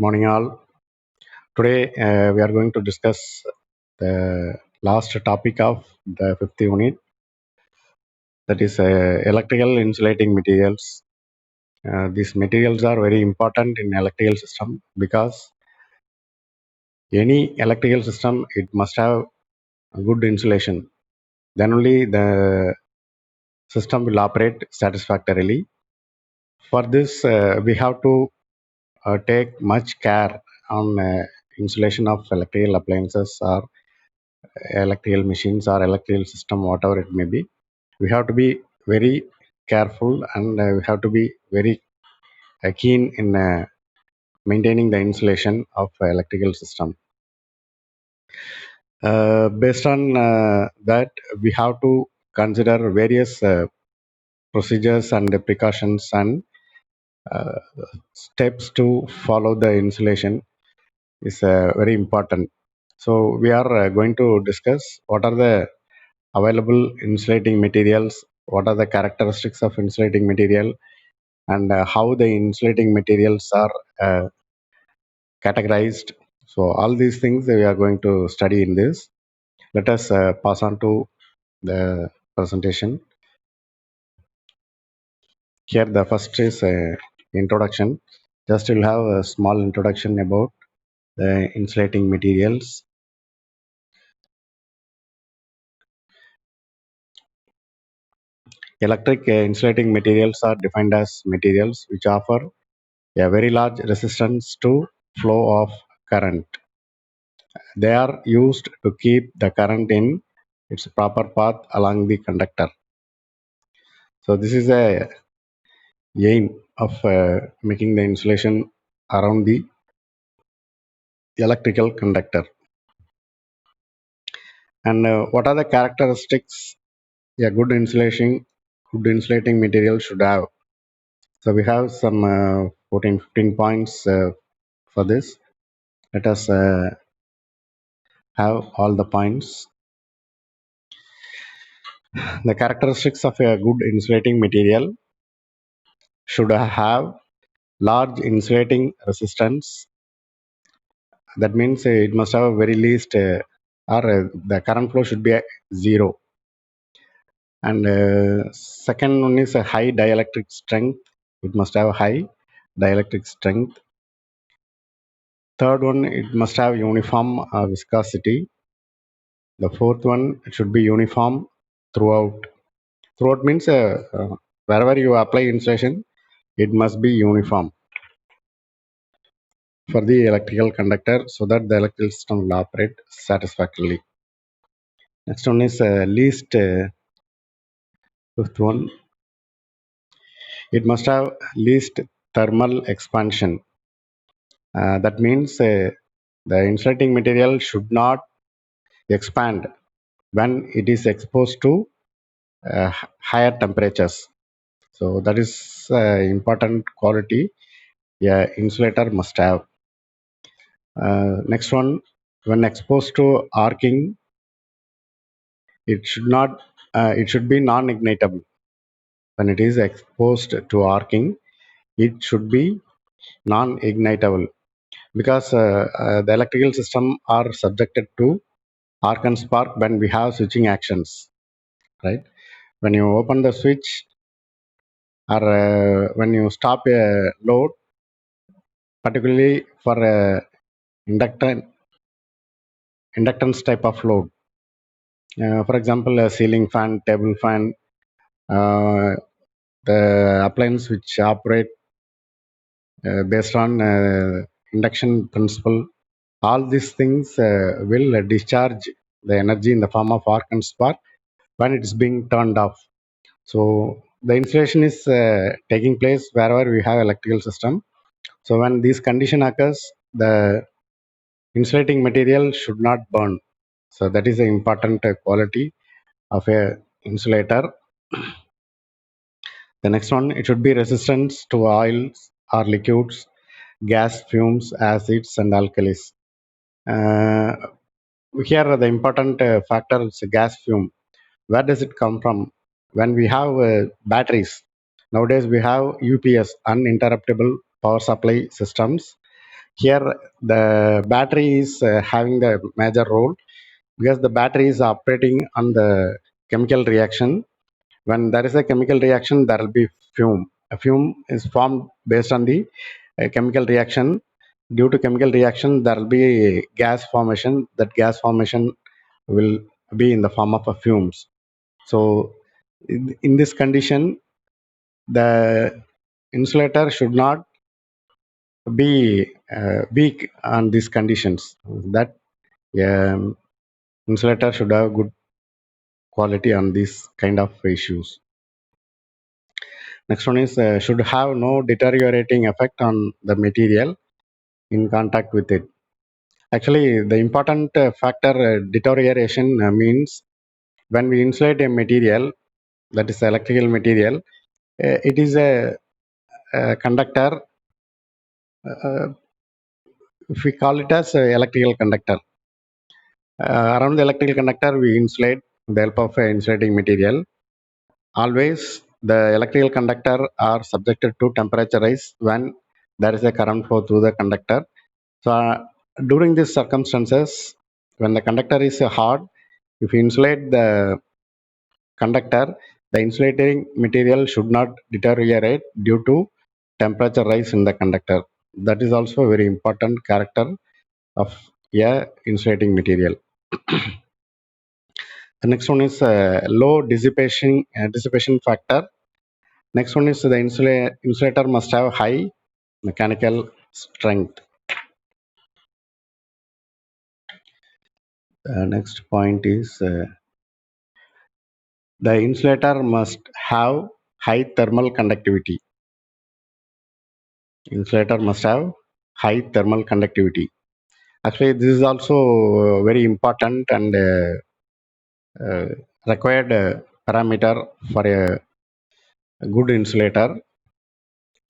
Morning, all. Today, we are going to discuss the last topic of the fifth unit, that is electrical insulating materials. These materials are very important in electrical system because any electrical system it must have a good insulation. Then only the system will operate satisfactorily. For this, we have to take much care on insulation of electrical appliances or electrical machines or electrical system, whatever it may be. We have to be very careful and we have to be very keen in maintaining the insulation of electrical system. Based on that, we have to consider various procedures and precautions and uh, steps to follow the insulation is very important. So we are going to discuss what are the available insulating materials, what are the characteristics of insulating material, and how the insulating materials are categorized. So all these things we are going to study in this. Let us pass on to the presentation. Here the first is introduction. Just we'll have a small introduction about the insulating materials. Electric insulating materials are defined as materials which offer a very large resistance to flow of current. They are used to keep the current in its proper path along the conductor. So this is a aim of making the insulation around the electrical conductor. And what are the characteristics a good insulating material should have? So we have some 14, 15 points for this. Let us have all the points. The characteristics of a good insulating material should have large insulating resistance. That means it must have a very least or the current flow should be zero. And second one is a high dielectric strength. It must have high dielectric strength. Third one, it must have uniform viscosity. The fourth one, it should be uniform throughout. Throughout means wherever you apply insulation, it must be uniform for the electrical conductor so that the electrical system will operate satisfactorily. Next one is least fifth one. It must have least thermal expansion. That means the insulating material should not expand when it is exposed to higher temperatures. So that is important quality insulator must have. Next one, when exposed to arcing, it should not. It should be non-ignitable. When it is exposed to arcing, it should be non-ignitable because the electrical system are subjected to arc and spark when we have switching actions, right? When you open the switch or when you stop a load, particularly for inductance type of load, for example, a ceiling fan, table fan, uh, the appliance which operate based on induction principle, all these things will discharge the energy in the form of arc and spark when it is being turned off. So the insulation is taking place wherever we have electrical system. So when this condition occurs, the insulating material should not burn. So that is an important quality of a insulator. The next one, it should be resistance to oils or liquids, gas, fumes, acids, and alkalis. Uh, Here the important factor is gas fume. Where does it come from? When we have batteries, nowadays we have UPS, uninterruptible power supply systems. Here the battery is having the major role, because the battery is operating on the chemical reaction. When there is a chemical reaction, there will be fume. A fume is formed based on the chemical reaction. Due to chemical reaction, there will be gas formation. That gas formation will be in the form of a fumes. So in this condition, the insulator should not be weak on these conditions. That insulator should have good quality on these kind of issues. Next one is should have no deteriorating effect on the material in contact with it. Actually, the important factor deterioration means when we insulate a material, that is electrical material, it is a conductor. Uh, if we call it as a electrical conductor, around the electrical conductor we insulate with the help of a insulating material. Always the electrical conductor are subjected to temperature rise when there is a current flow through the conductor. So during these circumstances, when the conductor is hard, if you insulate the conductor, the insulating material should not deteriorate due to temperature rise in the conductor. That is also a very important character of a insulating material. The next one is low dissipation factor. Next one is the insulator must have high mechanical strength. Next point is the insulator must have high thermal conductivity. Insulator must have high thermal conductivity. Actually, this is also very important and required parameter for a good insulator,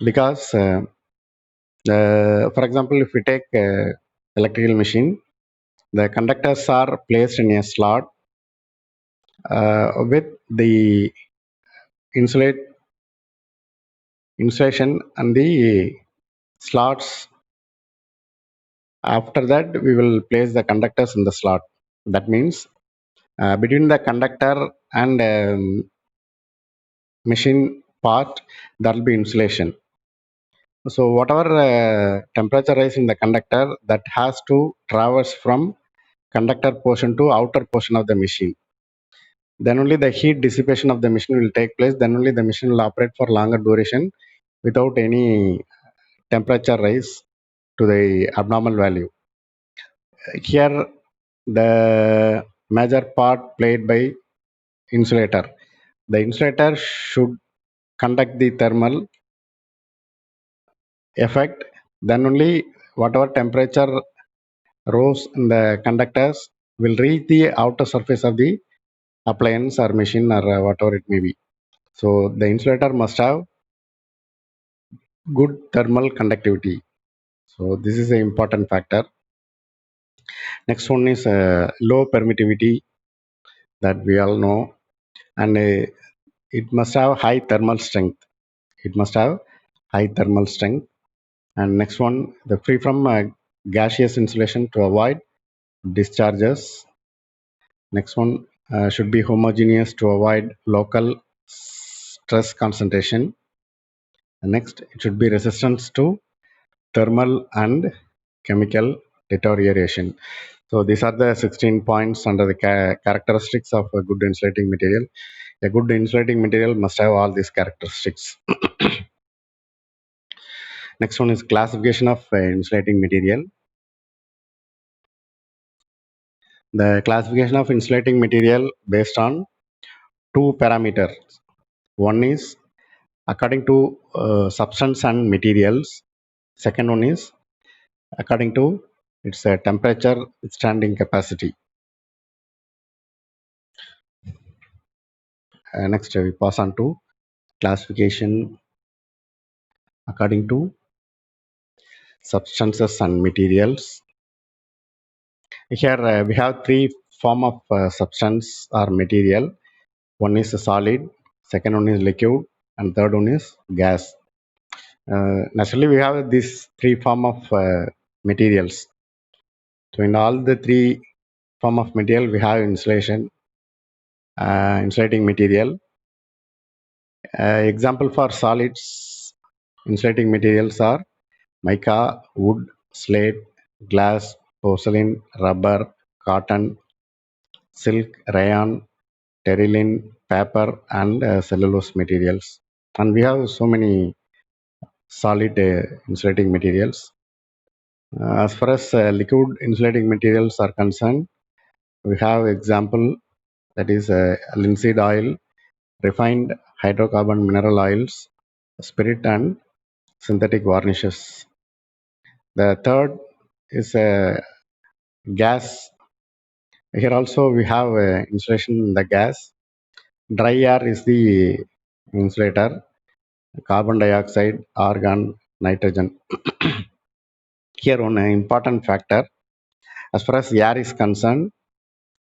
because for example, if we take electrical machine, the conductors are placed in a slot with the insulation and the slots. After that, we will place the conductors in the slot. That means between the conductor and machine part, there will be insulation. So whatever temperature rise in the conductor, that has to traverse from conductor portion to outer portion of the machine. Then only the heat dissipation of the machine will take place. Then only the machine will operate for longer duration without any temperature rise to the abnormal value. Here, the major part played by insulator. The insulator should conduct the thermal effect. Then only whatever temperature rose in the conductors will reach the outer surface of the appliance or machine or whatever it may be. So the insulator must have good thermal conductivity. So this is an important factor. Next one is low permittivity, that we all know, and it must have high thermal strength. It must have high thermal strength. And next one, the free from gaseous insulation to avoid discharges. Next one should be homogeneous to avoid local stress concentration. And next, it should be resistance to thermal and chemical deterioration. So these are the 16 points under the characteristics of a good insulating material. A good insulating material must have all these characteristics. Next one is classification of insulating material. The classification of insulating material based on two parameters. One is according to substance and materials. Second one is according to its temperature withstanding capacity. Next, we pass on to classification according to substances and materials. Here we have three form of substance or material. One is a solid, second one is liquid, and third one is gas. Naturally, we have these three form of materials. So in all the three form of material, we have insulating material. Example for solids insulating materials are mica, wood, slate, glass, porcelain, rubber, cotton, silk, rayon, terylene, paper, and cellulose materials. And we have so many solid insulating materials. As far as liquid insulating materials are concerned, we have example that is linseed oil, refined hydrocarbon mineral oils, spirit, and synthetic varnishes. The third is gas. Here also we have insulation in the gas. Dry air is the insulator. Carbon dioxide, argon, nitrogen. Here one important factor, as far as air is concerned,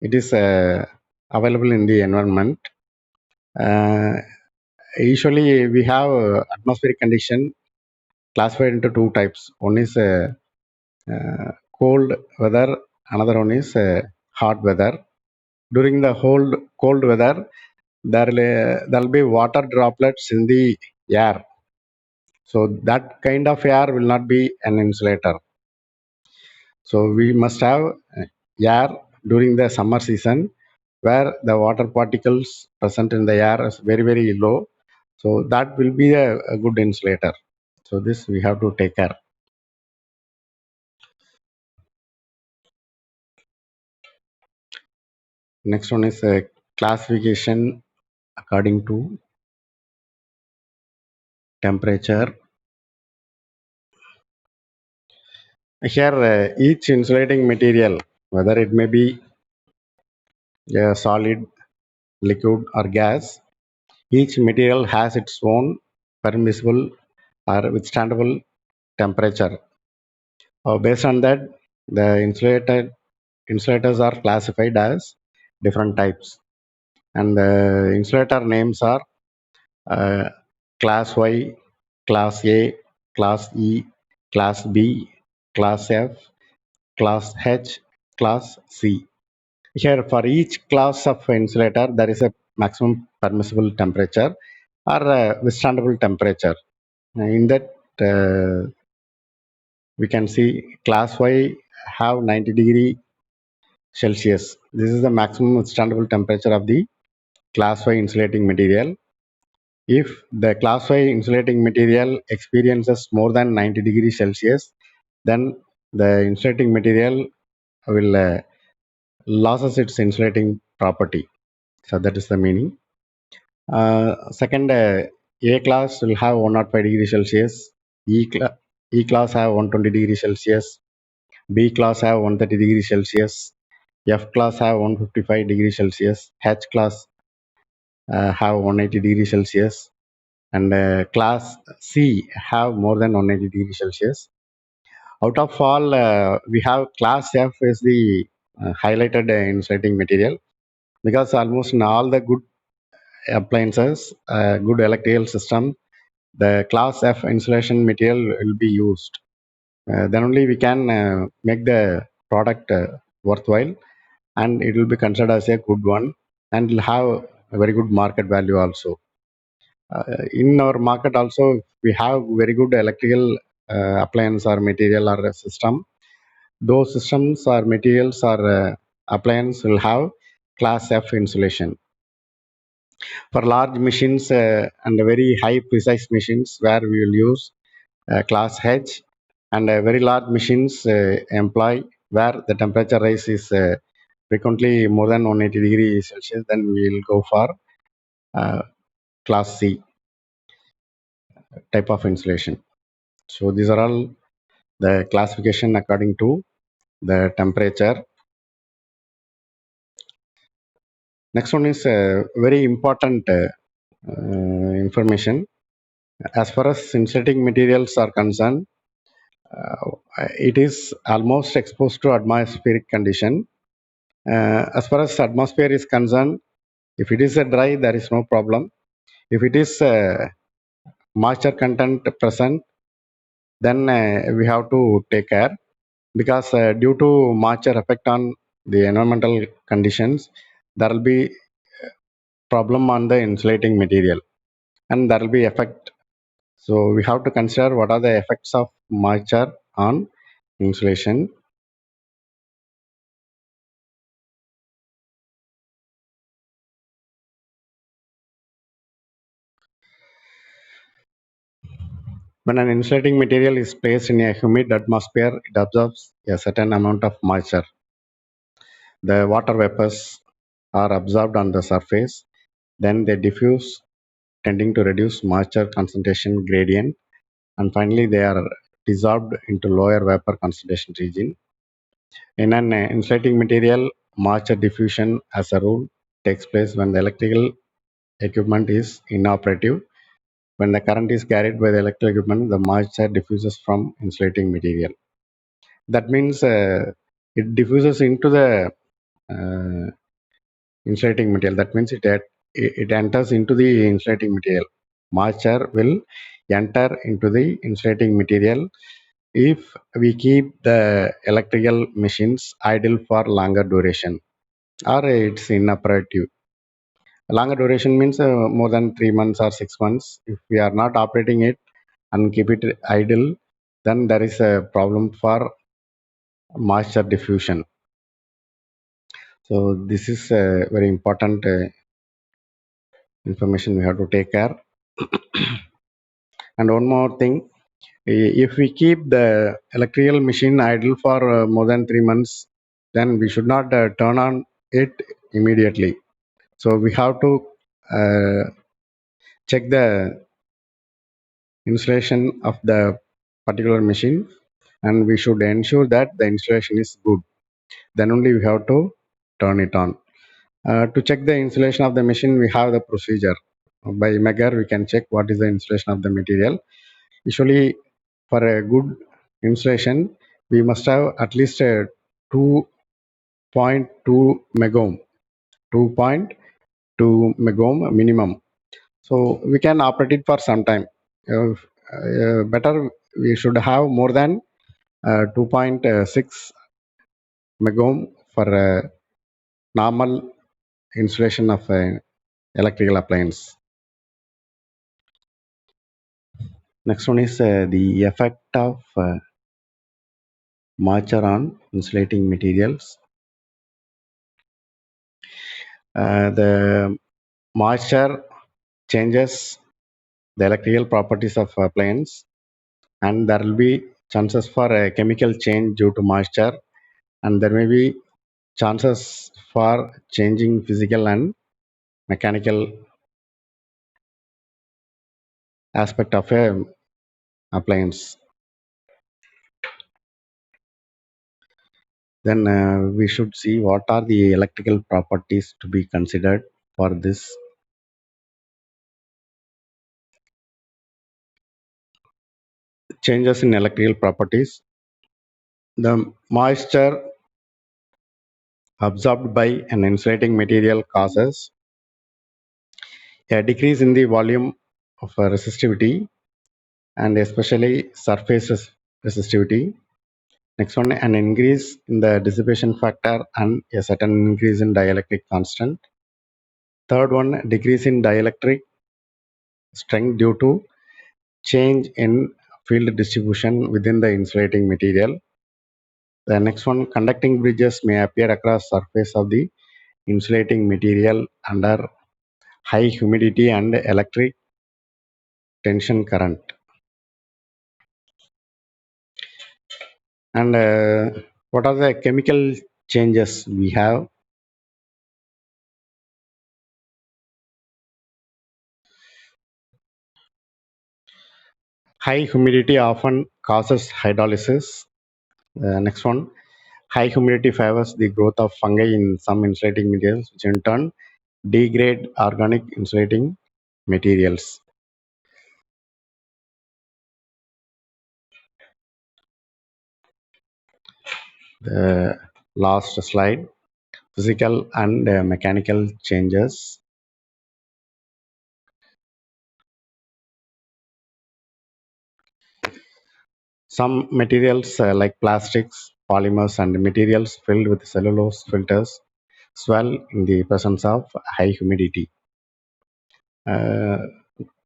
it is available in the environment. Usually we have atmospheric condition classified into two types. One is cold weather, another one is hot weather. During the cold weather, there will be water droplets in the air. So that kind of air will not be an insulator. So we must have air during the summer season where the water particles present in the air is very low. So that will be a good insulator. So this we have to take care. Next one is classification according to temperature. Here each insulating material, whether it may be a solid, liquid or gas, each material has its own permissible or withstandable temperature. Based on that, the insulators are classified as different types, and the insulator names are uh, class Y, class A, class E, class B, class F, class H, class C. Here, for each class of insulator, there is a maximum permissible temperature or withstandable temperature. In that, we can see class Y have 90 degree Celsius. This is the maximum withstandable temperature of the class Y insulating material. If the class Y insulating material experiences more than 90 degrees Celsius, then the insulating material will loses its insulating property. So that is the meaning. Second, A class will have 105 degrees Celsius. E class have 120 degrees Celsius. B class have 130 degrees Celsius. F class have 155 degrees Celsius. H class have 180 degrees Celsius. And class C have more than 180 degrees Celsius. Out of all, we have class F is the highlighted insulating material, because almost in all the good appliances, good electrical system, the class F insulation material will be used. Then only we can make the product worthwhile, and it will be considered as a good one, and will have a very good market value also. In our market also, we have very good electrical appliance or material or a system. Those systems or materials or appliance will have class F insulation. For large machines and very high precise machines, where we will use class H, and very large machines employ where the temperature rise is frequently more than 180 degrees Celsius, then we will go for uh, class C type of insulation. So these are all the classification according to the temperature. Next one is very important information. As far as insulating materials are concerned, it is almost exposed to atmospheric condition. As far as atmosphere is concerned, if it is a dry, there is no problem. If it is moisture content present, then we have to take care. because due to moisture effect on the environmental conditions, there will be problem on the insulating material, and there will be effect. So we have to consider what are the effects of moisture on insulation. When an insulating material is placed in a humid atmosphere, it absorbs a certain amount of moisture. The water vapors are absorbed on the surface, then they diffuse, tending to reduce moisture concentration gradient, and finally they are dissolved into lower vapor concentration region. In an insulating material, moisture diffusion as a rule takes place when the electrical equipment is inoperative. When the current is carried by the electrical equipment, the moisture diffuses from insulating material. That means it diffuses into the uh, insulating material. That means it enters into the insulating material. Moisture will enter into the insulating material if we keep the electrical machines idle for longer duration or it's inoperative. Longer duration means more than 3 months or 6 months. If we are not operating it and keep it idle, then there is a problem for moisture diffusion. So this is very important information we have to take care. And one more thing, if we keep the electrical machine idle for more than 3 months, then we should not turn on it immediately. So we have to uh, check the insulation of the particular machine, and we should ensure that the insulation is good. Then only we have to turn it on. To check the insulation of the machine, we have the procedure. By Megger, we can check what is the insulation of the material. Usually, for a good insulation, we must have at least a 2.2 megohm, 2.2 megohm minimum. So we can operate it for some time. Better, we should have more than 2.6 megohm for a normal insulation of an electrical appliance. Next one is the effect of moisture on insulating materials. The moisture changes the electrical properties of appliance, and there will be chances for a chemical change due to moisture, and there may be chances for changing physical and mechanical aspect of a appliance. Then we should see what are the electrical properties to be considered for this. Changes in electrical properties. The moisture absorbed by an insulating material causes a decrease in the volume of resistivity, and especially surface resistivity. Next one, an increase in the dissipation factor and a certain increase in dielectric constant. Third one, decrease in dielectric strength due to change in field distribution within the insulating material. The next one, conducting bridges may appear across surface of the insulating material under high humidity and electric tension current. And what are the chemical changes we have? High humidity often causes hydrolysis. Next one, high humidity favors the growth of fungi in some insulating materials, which in turn degrade organic insulating materials. The last slide, physical and mechanical changes. Some materials like plastics polymers and materials filled with cellulose filters swell in the presence of high humidity. Uh,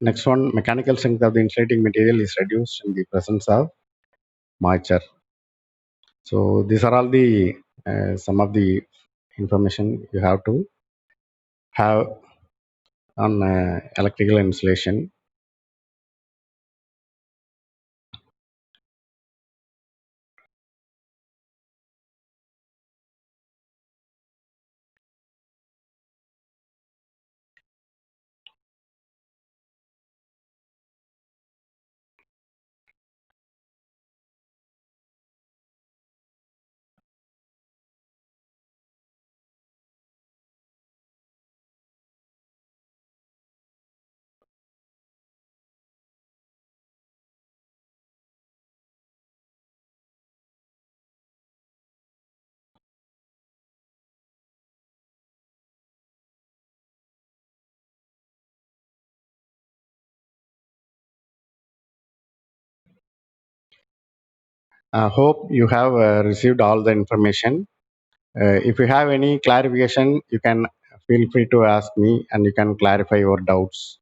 Next one, mechanical strength of the insulating material is reduced in the presence of moisture. So these are all the some of the information you have to have on electrical insulation. I hope you have received all the information. If you have any clarification, you can feel free to ask me and you can clarify your doubts.